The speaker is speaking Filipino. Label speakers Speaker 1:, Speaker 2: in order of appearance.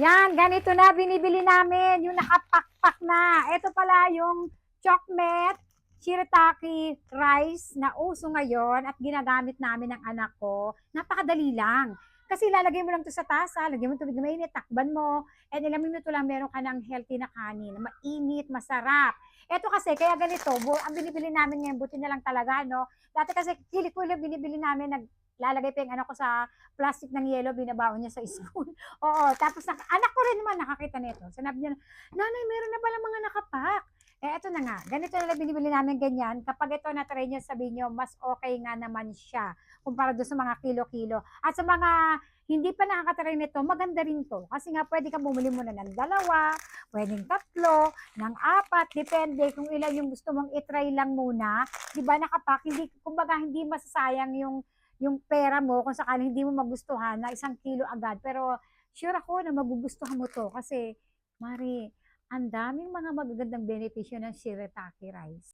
Speaker 1: Yan, ganito na binibili namin, yung nakapakpak na. Ito pala yung chocolate shirataki rice na uso ngayon at ginagamit namin ng anak ko. Napakadali lang. Kasi lalagay mo lang to sa tasa, lagyan mo tubig na mainit, takban mo, and ilang minuto lang meron ka ng healthy na kanin. Mainit, masarap. Ito kasi, kaya ganito, ang binibili namin ngayon, buti na lang talaga, no? Dati kasi, kili-kulo binibili namin, naglalagay pa yung anak ko sa plastic ng yelo, binabaon niya sa school. Oo, tapos anak ko rin naman nakakita nito. Sinabi niya, nanay, meron na pala mga nakapak. Eto na nga, ganito na lang binibili namin ganyan. Kapag ito na-try niyo, sabihin niyo, mas okay nga naman siya kumpara doon sa mga kilo-kilo. At sa mga hindi pa nakakatry nito, maganda rin to. Kasi nga, pwede kang bumili muna ng dalawa, pwedeng tatlo, ng apat, depende kung ilan yung gusto mong itry lang muna. Di ba nakapak, hindi, kumbaga, hindi masasayang yung pera mo kung sakali hindi mo magustuhan na 1 kilo agad. Pero sure ako na magugustuhan mo to kasi, Mari, ang daming mga magagandang benepisyo ng shirataki rice.